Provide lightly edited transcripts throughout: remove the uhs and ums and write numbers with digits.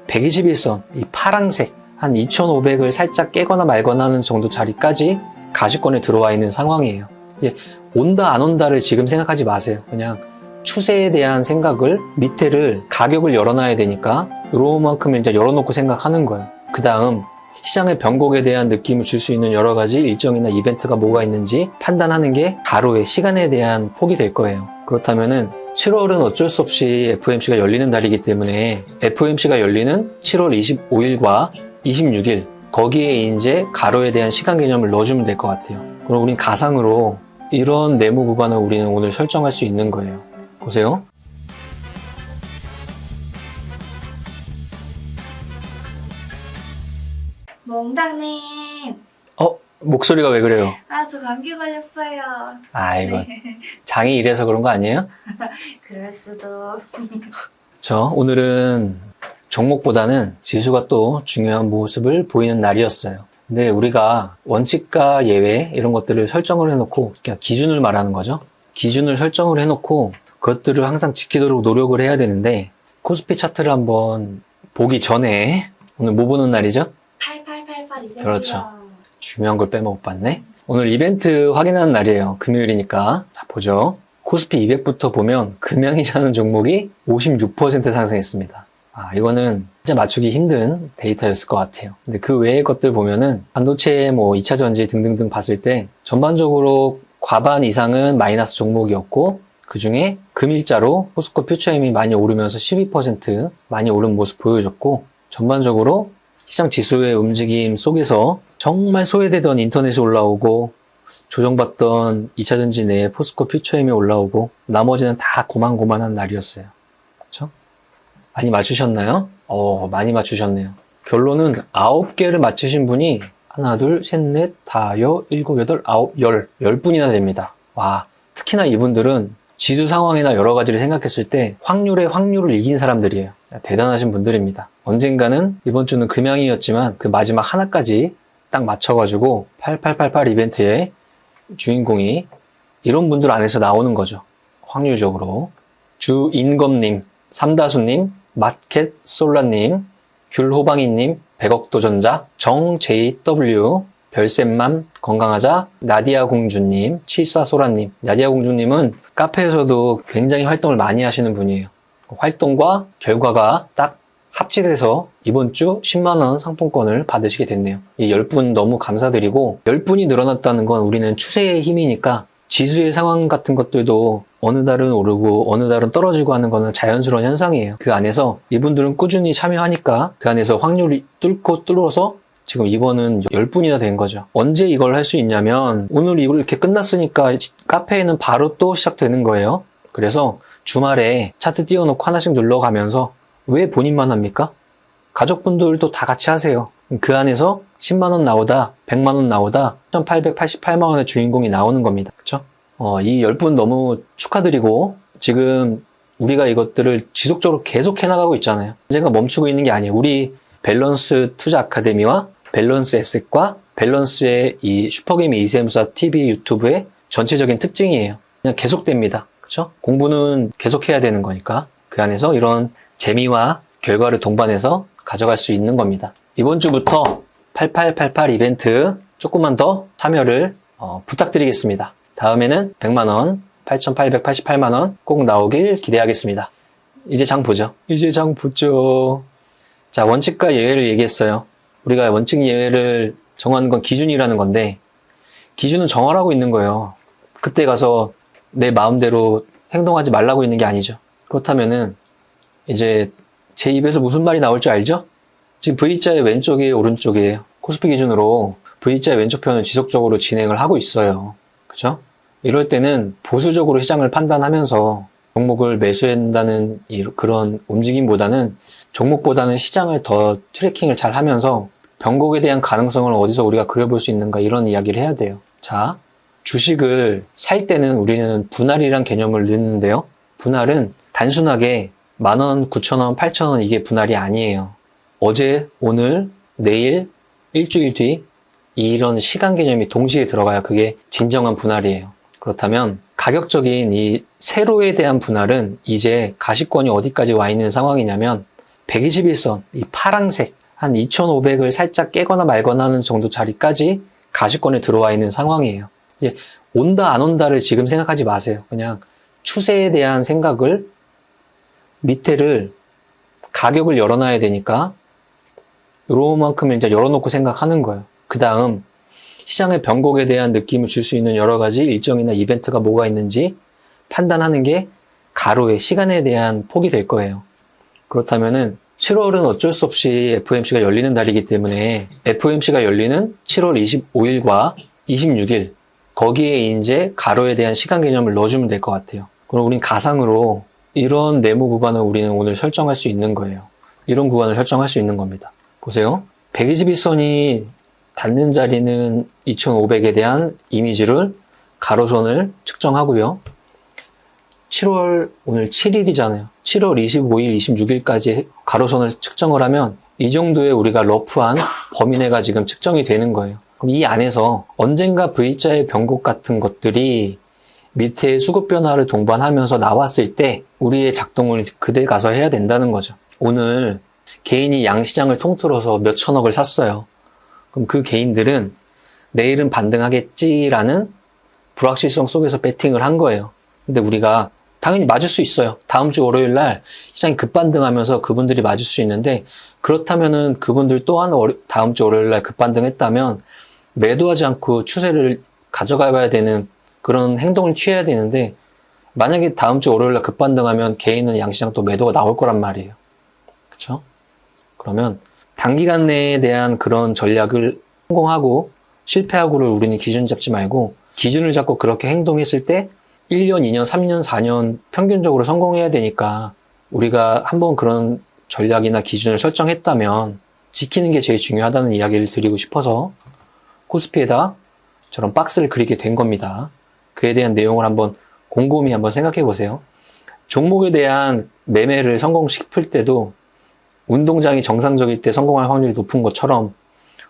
121선, 이 파랑색 한 2,500을 살짝 깨거나 말거나 하는 정도 자리까지 가시권에 들어와 있는 상황이에요. 이제 온다 안 온다를 지금 생각하지 마세요. 그냥 추세에 대한 생각을 밑에를 가격을 열어놔야 되니까 요만큼을 이제 열어놓고 생각하는 거예요. 그 다음 시장의 변곡에 대한 느낌을 줄 수 있는 여러 가지 일정이나 이벤트가 뭐가 있는지 판단하는 게 가로의 시간에 대한 폭이 될 거예요. 그렇다면은 7월은 어쩔 수 없이 FOMC가 열리는 달이기 때문에 FOMC가 열리는 7월 25일과 26일 거기에 이제 가로에 대한 시간 개념을 넣어주면 될 것 같아요. 그럼 우린 가상으로 이런 네모 구간을 우리는 오늘 설정할 수 있는 거예요. 보세요. 몽당님. 목소리가 왜 그래요? 저 감기 걸렸어요. 이거 네. 장이 이래서 그런 거 아니에요? 그럴 수도. 오늘은 종목보다는 지수가 또 중요한 모습을 보이는 날이었어요. 근데 우리가 원칙과 예외 이런 것들을 설정을 해놓고 그냥 기준을 말하는 거죠. 기준을 설정을 해놓고 그것들을 항상 지키도록 노력을 해야 되는데 코스피 차트를 한번 보기 전에 오늘 뭐 보는 날이죠? 8888 이벤트요. 그렇죠. 중요한 걸 빼먹었네. 오늘 이벤트 확인하는 날이에요. 금요일이니까. 자, 보죠. 코스피 200부터 보면 금양이라는 종목이 56% 상승했습니다. 이거는 진짜 맞추기 힘든 데이터였을 것 같아요. 근데 그 외의 것들 보면은 반도체, 2차 전지 등등등 봤을 때 전반적으로 과반 이상은 마이너스 종목이었고 그 중에 금일자로 포스코 퓨처엠이 많이 오르면서 12% 많이 오른 모습 보여줬고 전반적으로 시장 지수의 움직임 속에서 정말 소외되던 인터넷이 올라오고 조정받던 2차전지 내에 포스코 퓨처엠이 올라오고 나머지는 다 고만고만한 날이었어요. 그렇죠? 많이 맞추셨나요? 많이 맞추셨네요. 결론은 9개를 맞추신 분이 하나, 둘, 셋, 넷, 다, 여, 일곱, 여덟, 아홉, 10분이나 됩니다. 와, 특히나 이분들은 지수 상황이나 여러 가지를 생각했을 때 확률을 이긴 사람들이에요. 대단하신 분들입니다. 언젠가는 이번 주는 금양이었지만 그 마지막 하나까지 딱 맞춰가지고 8888 이벤트의 주인공이 이런 분들 안에서 나오는 거죠. 확률적으로. 주인검님, 삼다수님, 마켓솔라님, 귤호방이님, 백억도전자, 정JW, 별쌤맘, 건강하자, 나디아공주님, 치사소라님. 나디아공주님은 카페에서도 굉장히 활동을 많이 하시는 분이에요. 활동과 결과가 딱 합치돼서 이번 주 10만원 상품권을 받으시게 됐네요. 이 10분 너무 감사드리고 10분이 늘어났다는 건 우리는 추세의 힘이니까 지수의 상황 같은 것들도 어느 달은 오르고 어느 달은 떨어지고 하는 거는 자연스러운 현상이에요. 그 안에서 이분들은 꾸준히 참여하니까 그 안에서 확률이 뚫어서 지금 이번은 10분이나 된 거죠. 언제 이걸 할 수 있냐면 오늘 이렇게 끝났으니까 카페에는 바로 또 시작되는 거예요. 그래서 주말에 차트 띄워놓고 하나씩 눌러가면서 왜 본인만 합니까? 가족분들도 다 같이 하세요. 그 안에서 10만원 나오다, 100만원 나오다, 1,888만원의 주인공이 나오는 겁니다. 그쵸? 이 10분 너무 축하드리고 지금 우리가 이것들을 지속적으로 계속 해나가고 있잖아요. 언젠가 멈추고 있는 게 아니에요. 우리 밸런스 투자 아카데미와 밸런스 에셋과 밸런스의 이 슈퍼게임 이세무사 TV 유튜브의 전체적인 특징이에요. 그냥 계속됩니다. 그쵸? 공부는 계속해야 되는 거니까 그 안에서 이런 재미와 결과를 동반해서 가져갈 수 있는 겁니다. 이번 주부터 8888 이벤트 조금만 더 참여를 부탁드리겠습니다. 다음에는 100만원, 8,888만원 꼭 나오길 기대하겠습니다. 이제 장 보죠. 자, 원칙과 예외를 얘기했어요. 우리가 원칙 예외를 정하는 건 기준이라는 건데 기준은 정하라고 있는 거예요. 그때 가서 내 마음대로 행동하지 말라고 있는 게 아니죠. 그렇다면은 이제 제 입에서 무슨 말이 나올 줄 알죠? 지금 V자의 왼쪽이 오른쪽이에요. 코스피 기준으로 V자의 왼쪽 편은 지속적으로 진행을 하고 있어요. 그죠? 이럴 때는 보수적으로 시장을 판단하면서 종목을 매수한다는 그런 움직임보다는 종목보다는 시장을 더 트래킹을 잘 하면서 변곡에 대한 가능성을 어디서 우리가 그려볼 수 있는가 이런 이야기를 해야 돼요. 자, 주식을 살 때는 우리는 분할이란 개념을 넣는데요. 분할은 단순하게 10,000원, 9,000원, 8,000원 이게 분할이 아니에요. 어제, 오늘, 내일, 일주일 뒤 이런 시간 개념이 동시에 들어가야 그게 진정한 분할이에요. 그렇다면 가격적인 이 세로에 대한 분할은 이제 가시권이 어디까지 와 있는 상황이냐면 121선, 이 파란색, 한 2,500을 살짝 깨거나 말거나 하는 정도 자리까지 가시권에 들어와 있는 상황이에요. 이제 온다 안 온다를 지금 생각하지 마세요. 그냥 추세에 대한 생각을 밑에를 가격을 열어놔야 되니까 요만큼 이제 열어놓고 생각하는 거예요. 그 다음 시장의 변곡에 대한 느낌을 줄 수 있는 여러 가지 일정이나 이벤트가 뭐가 있는지 판단하는 게 가로의 시간에 대한 폭이 될 거예요. 그렇다면은 7월은 어쩔 수 없이 FOMC가 열리는 달이기 때문에 FOMC가 열리는 7월 25일과 26일 거기에 이제 가로에 대한 시간 개념을 넣어주면 될 것 같아요. 그럼 우린 가상으로 이런 네모 구간을 우리는 오늘 설정할 수 있는 거예요. 이런 구간을 설정할 수 있는 겁니다. 보세요. 121선이 닿는 자리는 2500에 대한 이미지를 가로선을 측정하고요. 7월 오늘 7일이잖아요. 7월 25일, 26일까지 가로선을 측정을 하면 이 정도의 우리가 러프한 범위 내가 지금 측정이 되는 거예요. 그럼 이 안에서 언젠가 V자의 변곡 같은 것들이 밑에 수급 변화를 동반하면서 나왔을 때 우리의 작동을 그때 가서 해야 된다는 거죠. 오늘 개인이 양시장을 통틀어서 몇 천억을 샀어요. 그럼 그 개인들은 내일은 반등하겠지라는 불확실성 속에서 배팅을 한 거예요. 근데 우리가 당연히 맞을 수 있어요. 다음 주 월요일 날 시장이 급반등하면서 그분들이 맞을 수 있는데 그렇다면은 그분들 또한 다음 주 월요일 날 급반등했다면 매도하지 않고 추세를 가져가 봐야 되는 그런 행동을 취해야 되는데 만약에 다음 주 월요일 날 급반등하면 개인은 양시장 또 매도가 나올 거란 말이에요. 그렇죠? 그러면 단기간 내에 대한 그런 전략을 성공하고 실패하고를 우리는 기준 잡지 말고 기준을 잡고 그렇게 행동했을 때 1년, 2년, 3년, 4년 평균적으로 성공해야 되니까 우리가 한번 그런 전략이나 기준을 설정했다면 지키는 게 제일 중요하다는 이야기를 드리고 싶어서 코스피에다 저런 박스를 그리게 된 겁니다. 그에 대한 내용을 한번 곰곰이 한번 생각해 보세요. 종목에 대한 매매를 성공시킬 때도 운동장이 정상적일 때 성공할 확률이 높은 것처럼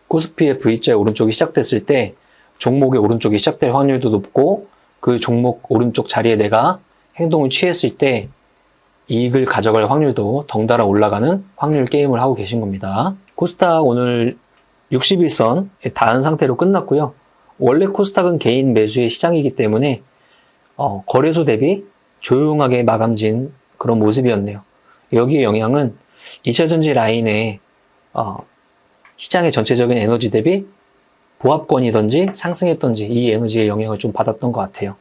코스피의 V자의 오른쪽이 시작됐을 때 종목의 오른쪽이 시작될 확률도 높고 그 종목 오른쪽 자리에 내가 행동을 취했을 때 이익을 가져갈 확률도 덩달아 올라가는 확률 게임을 하고 계신 겁니다. 코스닥 오늘 61선에 닿은 상태로 끝났고요. 원래 코스닥은 개인 매수의 시장이기 때문에 거래소 대비 조용하게 마감진 그런 모습이었네요. 여기에 영향은 2차전지 라인의 시장의 전체적인 에너지 대비 보합권이든지 상승했던지 이 에너지의 영향을 좀 받았던 것 같아요.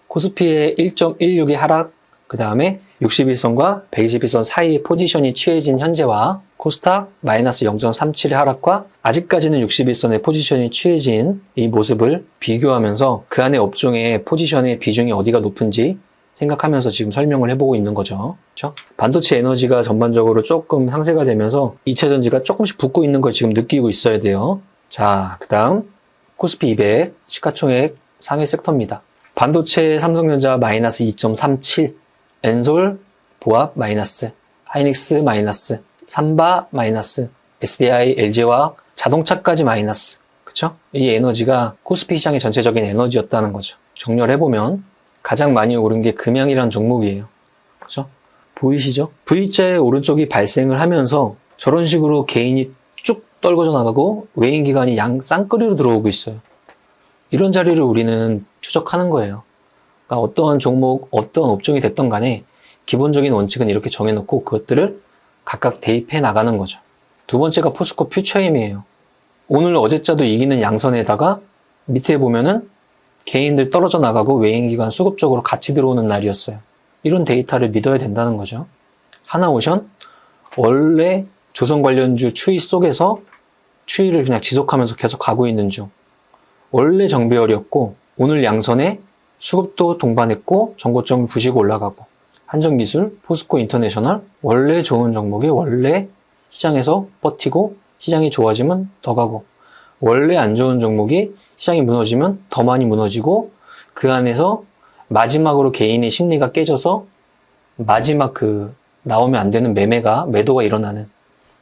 코스피의 1.16의 하락, 그 다음에 61선과 121선 사이의 포지션이 취해진 현재와 코스닥 마이너스 0.37의 하락과 아직까지는 61선의 포지션이 취해진 이 모습을 비교하면서 그 안에 업종의 포지션의 비중이 어디가 높은지 생각하면서 지금 설명을 해보고 있는 거죠. 그렇죠? 반도체 에너지가 전반적으로 조금 상쇄가 되면서 2차전지가 조금씩 붙고 있는 걸 지금 느끼고 있어야 돼요. 자, 그 다음 코스피 200 시가총액 상위 섹터입니다. 반도체 삼성전자 마이너스 2.37, 엔솔 보합 마이너스, 하이닉스 마이너스, 삼바 마이너스, SDI, LG화학, 자동차까지 마이너스. 그쵸? 이 에너지가 코스피 시장의 전체적인 에너지였다는 거죠. 정렬해보면 가장 많이 오른 게 금양이라는 종목이에요. 그죠? 보이시죠? V자의 오른쪽이 발생을 하면서 저런 식으로 개인이 쭉 떨궈져 나가고 외인 기관이 양 쌍끌이로 들어오고 있어요. 이런 자리를 우리는 추적하는 거예요. 그러니까 어떠한 종목, 어떠한 업종이 됐던 간에 기본적인 원칙은 이렇게 정해놓고 그것들을 각각 대입해 나가는 거죠. 두 번째가 포스코 퓨처임이에요. 오늘 어제자도 이기는 양선에다가 밑에 보면은 개인들 떨어져 나가고 외인기관 수급적으로 같이 들어오는 날이었어요. 이런 데이터를 믿어야 된다는 거죠. 하나오션 원래 조선 관련주 추이 속에서 추이를 그냥 지속하면서 계속 가고 있는 중. 원래 정배열이었고 오늘 양선에 수급도 동반했고 전고점을 부시고 올라가고 한전기술, 포스코 인터내셔널 원래 좋은 종목이 원래 시장에서 버티고 시장이 좋아지면 더 가고 원래 안 좋은 종목이 시장이 무너지면 더 많이 무너지고 그 안에서 마지막으로 개인의 심리가 깨져서 마지막 그 나오면 안 되는 매도가 일어나는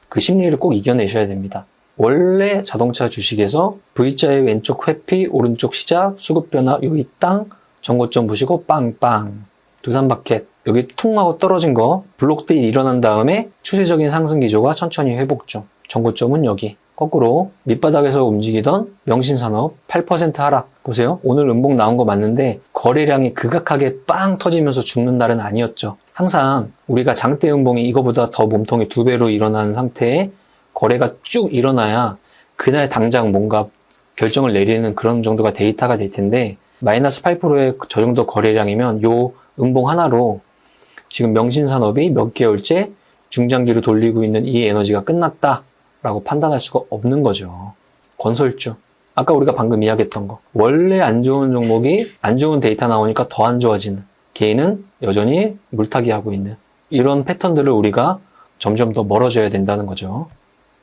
그 심리를 꼭 이겨내셔야 됩니다. 원래 자동차 주식에서 V자의 왼쪽 회피, 오른쪽 시작, 수급 변화, 요이 땅, 전고점 부시고 빵빵 두산마켓 여기 퉁 하고 떨어진 거 블록들이 일어난 다음에 추세적인 상승 기조가 천천히 회복 중. 전고점은 여기. 거꾸로 밑바닥에서 움직이던 명신산업 8% 하락. 보세요. 오늘 음봉 나온 거 맞는데 거래량이 극악하게 빵 터지면서 죽는 날은 아니었죠. 항상 우리가 장대 음봉이 이거보다 더 몸통이 2배로 일어나는 상태에 거래가 쭉 일어나야 그날 당장 뭔가 결정을 내리는 그런 정도가 데이터가 될 텐데 마이너스 8%의 저 정도 거래량이면 요 음봉 하나로 지금 명신산업이 몇 개월째 중장기로 돌리고 있는 이 에너지가 끝났다라고 판단할 수가 없는 거죠. 건설주. 아까 우리가 방금 이야기했던 거. 원래 안 좋은 종목이 안 좋은 데이터 나오니까 더 안 좋아지는. 개인은 여전히 물타기 하고 있는. 이런 패턴들을 우리가 점점 더 멀어져야 된다는 거죠.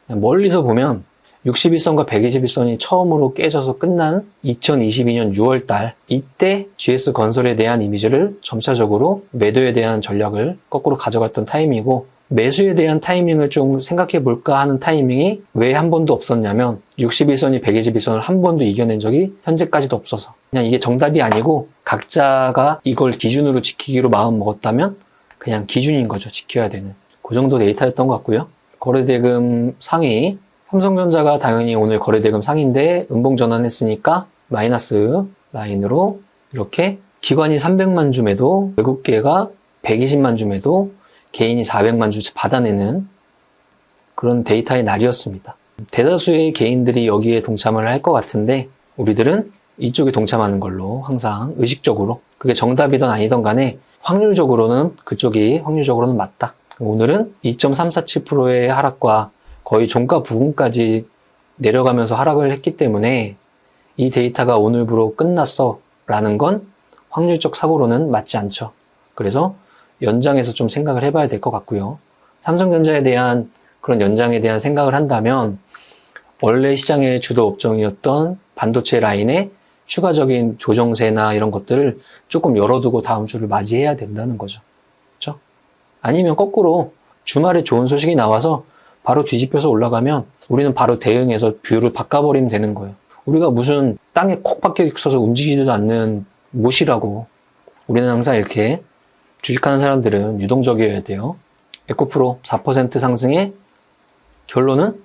멀리서 보면 61선과 121선이 처음으로 깨져서 끝난 2022년 6월달 이때 GS건설에 대한 이미지를 점차적으로 매도에 대한 전략을 거꾸로 가져갔던 타이밍이고 매수에 대한 타이밍을 좀 생각해 볼까 하는 타이밍이 왜 한 번도 없었냐면 61선이 121선을 한 번도 이겨낸 적이 현재까지도 없어서 그냥 이게 정답이 아니고 각자가 이걸 기준으로 지키기로 마음 먹었다면 그냥 기준인 거죠. 지켜야 되는. 그 정도 데이터였던 것 같고요. 거래대금 상위 삼성전자가 당연히 오늘 거래대금 상인데 음봉 전환했으니까 마이너스 라인으로 이렇게 기관이 300만 주 매도, 외국계가 120만 주 매도, 개인이 400만 주 받아내는 그런 데이터의 날이었습니다. 대다수의 개인들이 여기에 동참을 할 것 같은데 우리들은 이쪽에 동참하는 걸로 항상 의식적으로 그게 정답이든 아니든 간에 확률적으로는 그쪽이 확률적으로는 맞다. 오늘은 2.347%의 하락과 거의 종가 부근까지 내려가면서 하락을 했기 때문에 이 데이터가 오늘부로 끝났어 라는 건 확률적 사고로는 맞지 않죠. 그래서 연장해서 좀 생각을 해봐야 될 것 같고요. 삼성전자에 대한 그런 연장에 대한 생각을 한다면 원래 시장의 주도 업종이었던 반도체 라인의 추가적인 조정세나 이런 것들을 조금 열어두고 다음 주를 맞이해야 된다는 거죠. 그렇죠? 아니면 거꾸로 주말에 좋은 소식이 나와서 바로 뒤집혀서 올라가면 우리는 바로 대응해서 뷰를 바꿔버리면 되는 거예요. 우리가 무슨 땅에 콕 박혀 있어서 움직이지도 않는 못이라고. 우리는 항상 이렇게 주식하는 사람들은 유동적이어야 돼요. 에코프로 4% 상승에 결론은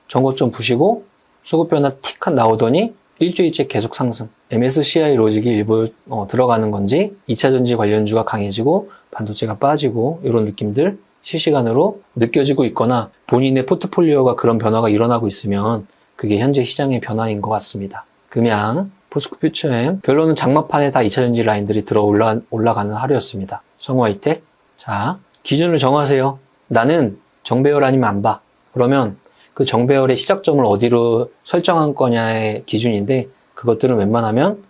전고점 부시고 수급 변화 틱 나오더니 일주일째 계속 상승. MSCI 로직이 일부 들어가는 건지 2차전지 관련주가 강해지고 반도체가 빠지고 이런 느낌들 실시간으로 느껴지고 있거나 본인의 포트폴리오가 그런 변화가 일어나고 있으면 그게 현재 시장의 변화인 것 같습니다. 금양, 포스코 퓨처엠 결론은 장마판에 다 2차전지 라인들이 들어 올라가는 하루였습니다. 성호하이텍 자 기준을 정하세요. 나는 정배열 아니면 안 봐. 그러면 그 정배열의 시작점을 어디로 설정한 거냐의 기준인데 그것들은 웬만하면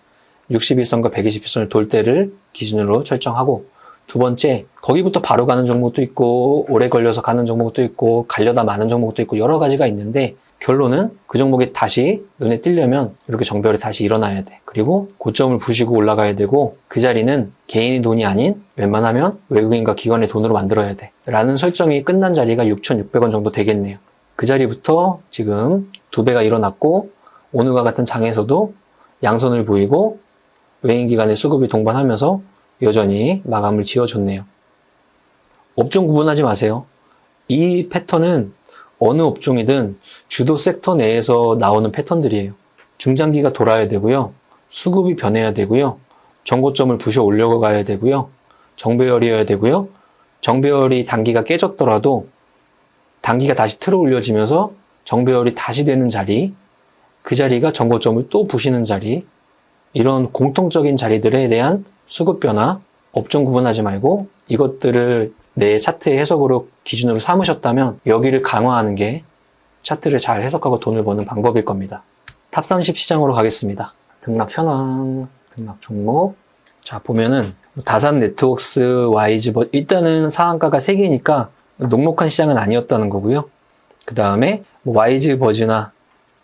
61선과 121선을 돌 때를 기준으로 설정하고 두 번째, 거기부터 바로 가는 종목도 있고 오래 걸려서 가는 종목도 있고 가려다 마는 종목도 있고 여러 가지가 있는데 결론은 그 종목이 다시 눈에 띄려면 이렇게 정배열이 다시 일어나야 돼. 그리고 고점을 부시고 올라가야 되고 그 자리는 개인의 돈이 아닌 웬만하면 외국인과 기관의 돈으로 만들어야 돼. 라는 설정이 끝난 자리가 6,600원 정도 되겠네요. 그 자리부터 지금 2배가 일어났고 오늘과 같은 장에서도 양선을 보이고 외인기관의 수급이 동반하면서 여전히 마감을 지어줬네요. 업종 구분하지 마세요. 이 패턴은 어느 업종이든 주도 섹터 내에서 나오는 패턴들이에요. 중장기가 돌아야 되고요. 수급이 변해야 되고요. 정고점을 부셔 올려가야 되고요. 정배열이어야 되고요. 정배열이 단기가 깨졌더라도 단기가 다시 틀어 올려지면서 정배열이 다시 되는 자리, 그 자리가 정고점을 또 부시는 자리, 이런 공통적인 자리들에 대한 수급 변화, 업종 구분하지 말고 이것들을 내 차트의 해석으로 기준으로 삼으셨다면 여기를 강화하는 게 차트를 잘 해석하고 돈을 버는 방법일 겁니다. 탑 30 시장으로 가겠습니다. 등락 현황, 등락 종목. 자, 보면은 다산 네트워크스, 와이즈 일단은 상한가가 3개니까 녹록한 시장은 아니었다는 거고요. 그 다음에 와이즈 버즈나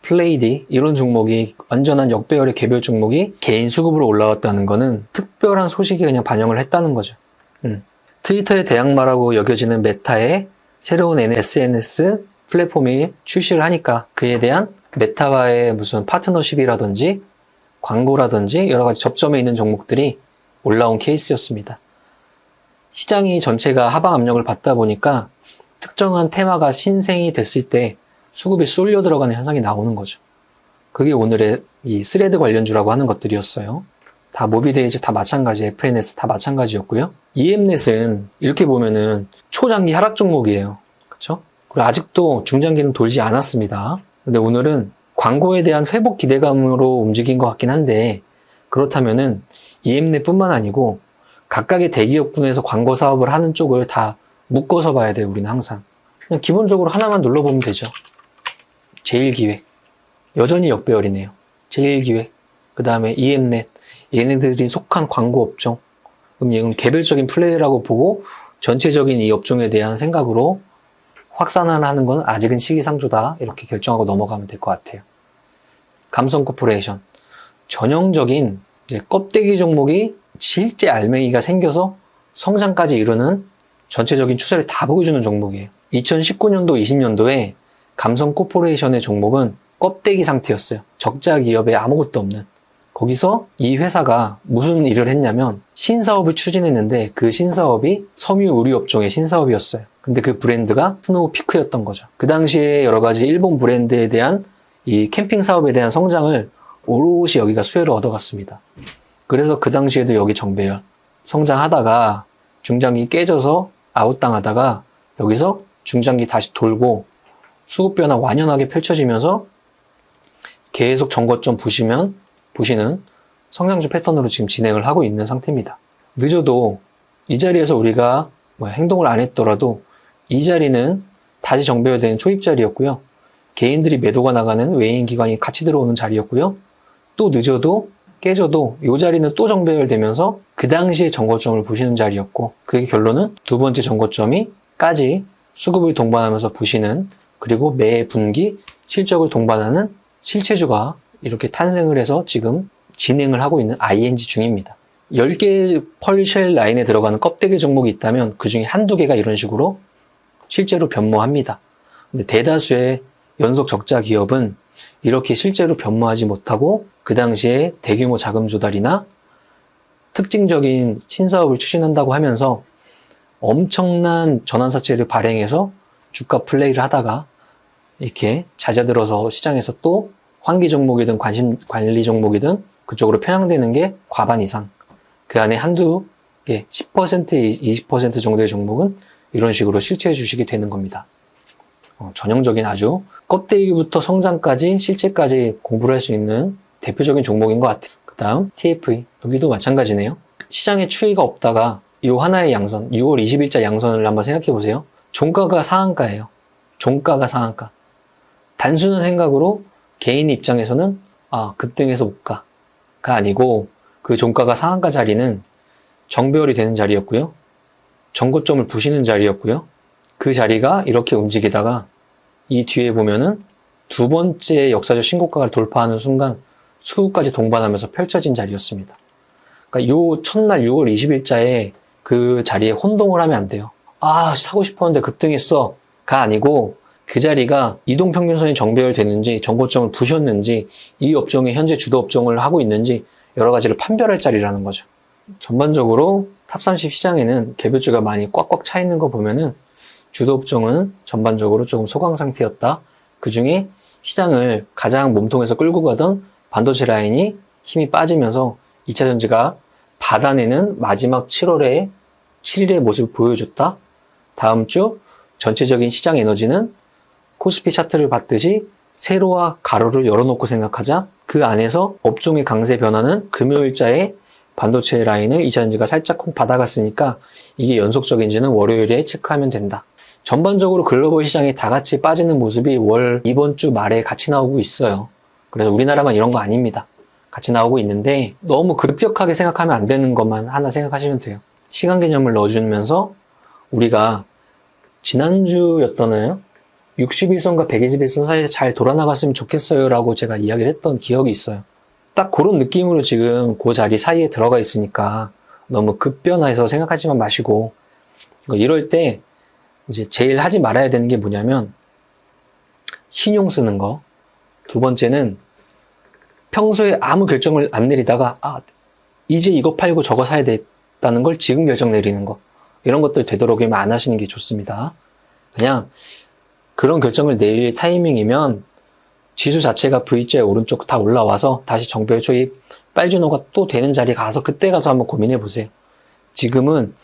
플레이디 이런 종목이 완전한 역배열의 개별 종목이 개인 수급으로 올라왔다는 거는 특별한 소식이 그냥 반영을 했다는 거죠. 트위터의 대항마라고 여겨지는 메타의 새로운 SNS 플랫폼이 출시를 하니까 그에 대한 메타와의 무슨 파트너십이라든지 광고라든지 여러 가지 접점에 있는 종목들이 올라온 케이스였습니다. 시장이 전체가 하방 압력을 받다 보니까 특정한 테마가 신생이 됐을 때 수급이 쏠려 들어가는 현상이 나오는 거죠. 그게 오늘의 이 스레드 관련주라고 하는 것들이었어요. 다 모비데이즈 다 마찬가지, FNS 다 마찬가지였고요. EM넷은 이렇게 보면은 초장기 하락 종목이에요. 그렇죠? 그리고 아직도 중장기는 돌지 않았습니다. 근데 오늘은 광고에 대한 회복 기대감으로 움직인 것 같긴 한데, 그렇다면은 EM넷뿐만 아니고 각각의 대기업군에서 광고 사업을 하는 쪽을 다 묶어서 봐야 돼요. 우리는 항상 그냥 기본적으로 하나만 눌러보면 되죠. 제일기획 여전히 역배열이네요. 제일기획, 그 다음에 EM넷, 얘네들이 속한 광고 업종. 그럼 이건 개별적인 플레이라고 보고 전체적인 이 업종에 대한 생각으로 확산을 하는 건 아직은 시기상조다, 이렇게 결정하고 넘어가면 될 것 같아요. 감성코퍼레이션, 전형적인 이제 껍데기 종목이 실제 알맹이가 생겨서 성장까지 이루는 전체적인 추세를 다 보여주는 종목이에요. 2019년도, 20년도에 감성코퍼레이션의 종목은 껍데기 상태였어요. 적자 기업에 아무것도 없는. 거기서 이 회사가 무슨 일을 했냐면 신사업을 추진했는데, 그 신사업이 섬유 의류 업종의 신사업이었어요. 근데 그 브랜드가 스노우피크였던 거죠. 그 당시에 여러 가지 일본 브랜드에 대한 이 캠핑 사업에 대한 성장을 오롯이 여기가 수혜를 얻어갔습니다. 그래서 그 당시에도 여기 정배열 성장하다가 중장기 깨져서 아웃당하다가 여기서 중장기 다시 돌고 수급 변화 완연하게 펼쳐지면서 계속 전고점 부시는 성장주 패턴으로 지금 진행을 하고 있는 상태입니다. 늦어도 이 자리에서 우리가 행동을 안 했더라도 이 자리는 다시 정배열되는 초입 자리였고요. 개인들이 매도가 나가는 외인 기관이 같이 들어오는 자리였고요. 또 늦어도 깨져도 이 자리는 또 정배열되면서 그 당시에 정고점을 부시는 자리였고, 그게 결론은 두 번째 정고점이까지 수급을 동반하면서 부시는, 그리고 매 분기 실적을 동반하는 실체주가 이렇게 탄생을 해서 지금 진행을 하고 있는 ING 중입니다. 10개의 펄쉘 라인에 들어가는 껍데기 종목이 있다면 그 중에 한두 개가 이런 식으로 실제로 변모합니다. 근데 대다수의 연속 적자 기업은 이렇게 실제로 변모하지 못하고 그 당시에 대규모 자금 조달이나 특징적인 신사업을 추진한다고 하면서 엄청난 전환사채를 발행해서 주가 플레이를 하다가 이렇게 낮아들어서 시장에서 또 환기 종목이든 관리 종목이든 그쪽으로 편향되는 게 과반 이상, 그 안에 한두 개, 10%, 20% 정도의 종목은 이런 식으로 실체 주식이 되는 겁니다. 전형적인 아주 껍데기부터 성장까지 실체까지 공부를 할 수 있는 대표적인 종목인 것 같아요. 그 다음 TFE, 여기도 마찬가지네요. 시장에 추이가 없다가 이 하나의 양선, 6월 20일자 양선을 한번 생각해 보세요. 종가가 상한가예요. 종가가 상한가. 단순한 생각으로 개인 입장에서는 급등해서 못 가가 아니고, 그 종가가 상한가 자리는 정배열이 되는 자리였고요. 정고점을 부시는 자리였고요. 그 자리가 이렇게 움직이다가 이 뒤에 보면은 두 번째 역사적 신고가를 돌파하는 순간 수급까지 동반하면서 펼쳐진 자리였습니다. 그러니까 요 첫날 6월 20일자에 그 자리에 혼동을 하면 안 돼요. 사고 싶었는데 급등했어 가 아니고, 그 자리가 이동평균선이 정배열 되는지 정고점을 부셨는지 이 업종이 현재 주도 업종을 하고 있는지 여러 가지를 판별할 자리라는 거죠. 전반적으로 탑30 시장에는 개별주가 많이 꽉꽉 차 있는 거 보면은 주도 업종은 전반적으로 조금 소강 상태였다. 그 중에 시장을 가장 몸통에서 끌고 가던 반도체 라인이 힘이 빠지면서 2차전지가 받아내는 마지막 7일의 모습을 보여줬다. 다음 주 전체적인 시장 에너지는 코스피 차트를 봤듯이 세로와 가로를 열어놓고 생각하자. 그 안에서 업종의 강세 변화는 금요일자에 반도체 라인을 2차전지가 살짝 쿵 받아갔으니까 이게 연속적인지는 월요일에 체크하면 된다. 전반적으로 글로벌 시장이 다 같이 빠지는 모습이 이번 주 말에 같이 나오고 있어요. 그래서 우리나라만 이런 거 아닙니다. 같이 나오고 있는데 너무 급격하게 생각하면 안 되는 것만 하나 생각하시면 돼요. 시간 개념을 넣어주면서 우리가 지난주였잖아요. 61선과 121선 사이에서 잘 돌아나갔으면 좋겠어요 라고 제가 이야기를 했던 기억이 있어요. 딱 그런 느낌으로 지금 그 자리 사이에 들어가 있으니까 너무 급변화해서 생각하지만 마시고, 이럴 때 이제 제일 하지 말아야 되는 게 뭐냐면 신용 쓰는 거. 두 번째는 평소에 아무 결정을 안 내리다가 이제 이거 팔고 저거 사야 되겠다는 걸 지금 결정 내리는 거. 이런 것들 되도록이면 안 하시는 게 좋습니다. 그냥 그런 결정을 내릴 타이밍이면 지수 자체가 V자의 오른쪽 다 올라와서 다시 정배열 초입 빨주노가 또 되는 자리에 가서 그때 가서 한번 고민해 보세요. 지금은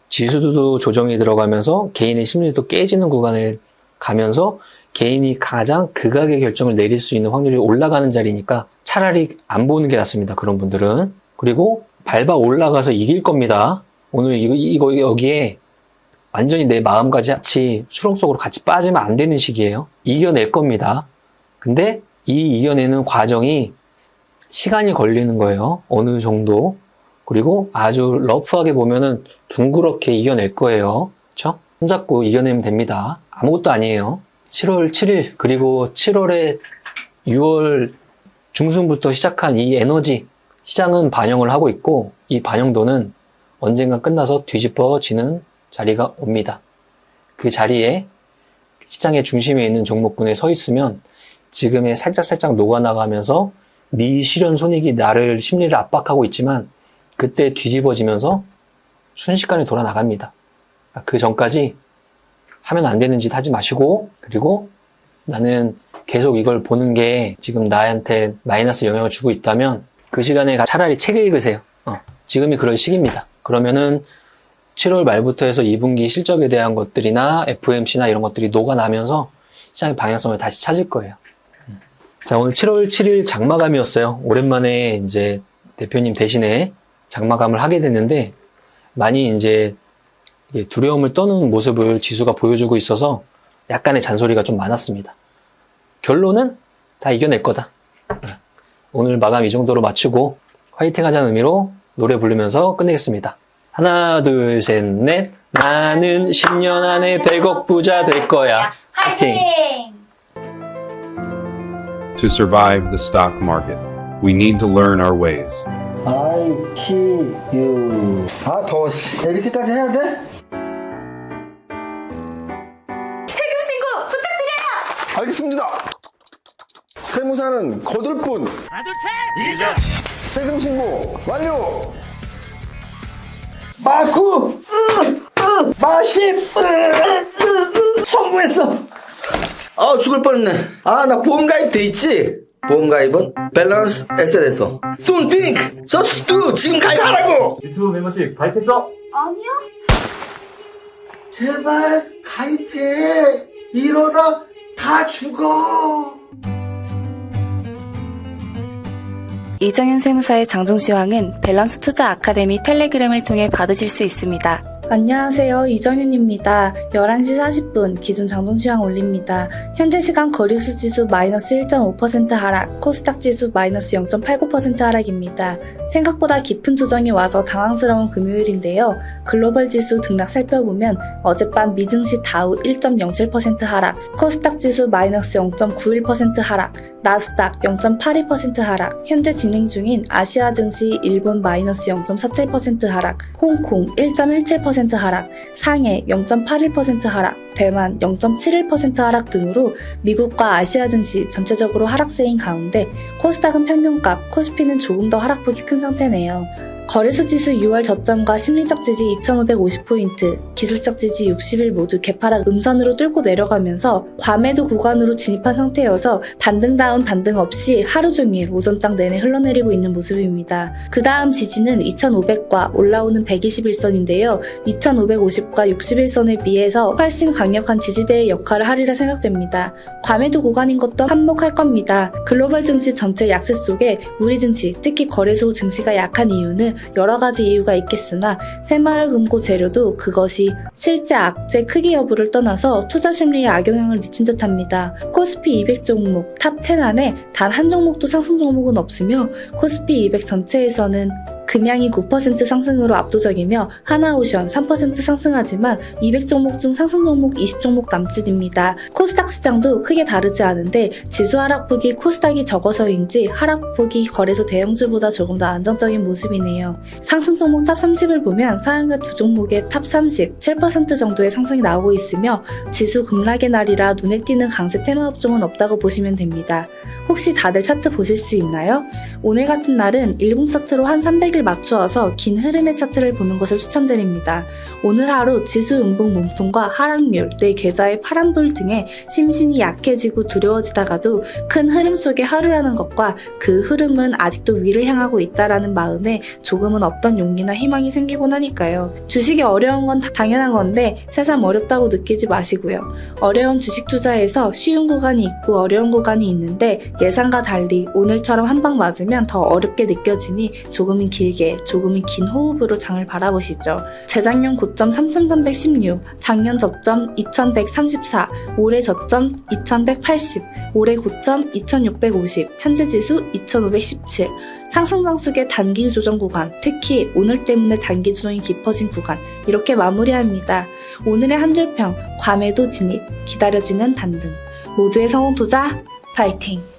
지수도 조정이 들어가면서 개인의 심리도 깨지는 구간을 가면서 개인이 가장 극악의 결정을 내릴 수 있는 확률이 올라가는 자리니까 차라리 안 보는 게 낫습니다. 그런 분들은. 그리고 밟아 올라가서 이길 겁니다. 오늘 이거 여기에 완전히 내 마음까지 같이 수렁 속으로 같이 빠지면 안 되는 시기예요. 이겨낼 겁니다. 근데 이 이겨내는 과정이 시간이 걸리는 거예요. 어느 정도. 그리고 아주 러프하게 보면은 둥그렇게 이겨낼 거예요. 그쵸? 손잡고 이겨내면 됩니다. 아무것도 아니에요. 7월 7일 그리고 7월에 6월 중순부터 시작한 이 에너지 시장은 반영을 하고 있고 이 반영도는 언젠가 끝나서 뒤집어지는 자리가 옵니다. 그 자리에 시장의 중심에 있는 종목군에 서 있으면 지금의 살짝살짝 녹아나가면서 미실현 손익이 나를 심리를 압박하고 있지만 그때 뒤집어지면서 순식간에 돌아 나갑니다. 그 전까지 하면 안 되는 짓 하지 마시고 그리고 나는 계속 이걸 보는 게 지금 나한테 마이너스 영향을 주고 있다면 그 시간에 차라리 책을 읽으세요. 지금이 그럴 시기입니다. 그러면은 7월 말부터 해서 2분기 실적에 대한 것들이나 FOMC나 이런 것들이 녹아나면서 시장의 방향성을 다시 찾을 거예요. 자, 오늘 7월 7일 장마감이었어요. 오랜만에 이제 대표님 대신에 장마감을 하게 됐는데 많이 이제 두려움을 떠는 모습을 지수가 보여주고 있어서 약간의 잔소리가 좀 많았습니다. 결론은 다 이겨낼 거다. 오늘 마감 이 정도로 마치고 화이팅 하자는 의미로 노래 부르면서 끝내겠습니다. 하나, 둘, 셋, 넷. 나는 10년 안에 100억 부자 될 거야. 화이팅! To survive the stock market, we need to learn our ways. I see you. 아, 더워. 이렇게까지 해야 돼? 세금 신고 부탁드려요. 알겠습니다. 세무사는 거둘 뿐. 하나 둘 셋! 세금 신고 완료. 마구 마십 성공했어. 아, 죽을 뻔했네. 아, 나 보험 가입 돼 있지? 보험 가입은 밸런스 에셋에서. Don't think, just do. 지금 가입하라고. 유튜브 멤버십 가입했어? 아니요. 제발 가입해. 이러다 다 죽어. 이정현 세무사의 장종시황은 밸런스 투자 아카데미 텔레그램을 통해 받으실 수 있습니다. 안녕하세요. 이정윤입니다. 11시 40분 기준 장종시황 올립니다. 현재 시간 거래소 지수 마이너스 1.5% 하락, 코스닥 지수 마이너스 0.89% 하락입니다. 생각보다 깊은 조정이 와서 당황스러운 금요일인데요. 글로벌 지수 등락 살펴보면 어젯밤 미증시 다우 1.07% 하락, 코스닥 지수 마이너스 0.91% 하락, 나스닥 0.82% 하락, 현재 진행 중인 아시아 증시 일본 마이너스 0.47% 하락, 홍콩 1.17% 하락, 상해 0.81% 하락, 대만 0.71% 하락 등으로 미국과 아시아 증시 전체적으로 하락세인 가운데 코스닥은 평균값, 코스피는 조금 더 하락폭이 큰 상태네요. 거래소 지수 6월 저점과 심리적 지지 2550포인트, 기술적 지지 60일 모두 개파락 음선으로 뚫고 내려가면서 과매도 구간으로 진입한 상태여서 반등다운 반등 없이 하루 종일 오전장 내내 흘러내리고 있는 모습입니다. 그 다음 지지는 2500과 올라오는 121선인데요. 2550과 61선에 비해서 훨씬 강력한 지지대의 역할을 하리라 생각됩니다. 과매도 구간인 것도 한몫할 겁니다. 글로벌 증시 전체 약세 속에 우리 증시, 특히 거래소 증시가 약한 이유는 여러 가지 이유가 있겠으나 새마을금고 재료도 그것이 실제 악재 크기 여부를 떠나서 투자 심리에 악영향을 미친 듯합니다. 코스피 200 종목 탑10 안에 단 한 종목도 상승 종목은 없으며 코스피 200 전체에서는 금양이 9% 상승으로 압도적이며 하나오션 3% 상승하지만 200 종목 중 상승 종목 20종목 남짓입니다. 코스닥 시장도 크게 다르지 않은데 지수 하락폭이 코스닥이 적어서인지 하락폭이 거래소 대형주보다 조금 더 안정적인 모습이네요. 상승 종목 탑 30을 보면 상한가 두 종목의 탑 30, 7% 정도의 상승이 나오고 있으며 지수 급락의 날이라 눈에 띄는 강세 테마 업종은 없다고 보시면 됩니다. 혹시 다들 차트 보실 수 있나요? 오늘 같은 날은 일봉 차트로 한 300일 맞추어서 긴 흐름의 차트를 보는 것을 추천드립니다. 오늘 하루 지수 음봉 몸통과 하락률, 내 계좌의 파란불 등에 심신이 약해지고 두려워지다가도 큰 흐름 속의 하루라는 것과 그 흐름은 아직도 위를 향하고 있다라는 마음에 조금은 없던 용기나 희망이 생기곤 하니까요. 주식이 어려운 건 당연한 건데 새삼 어렵다고 느끼지 마시고요. 어려운 주식 투자에서 쉬운 구간이 있고 어려운 구간이 있는데 예상과 달리 오늘처럼 한 방 맞으면 더 어렵게 느껴지니 조금은 길게, 조금은 긴 호흡으로 장을 바라보시죠. 재작년 고점 3,316, 작년 저점 2,134, 올해 저점 2,180, 올해 고점 2,650, 현재 지수 2,517, 상승 장속의 단기 조정 구간, 특히 오늘 때문에 단기 조정이 깊어진 구간, 이렇게 마무리합니다. 오늘의 한 줄평, 과매도 진입, 기다려지는 단등. 모두의 성공 투자, 파이팅!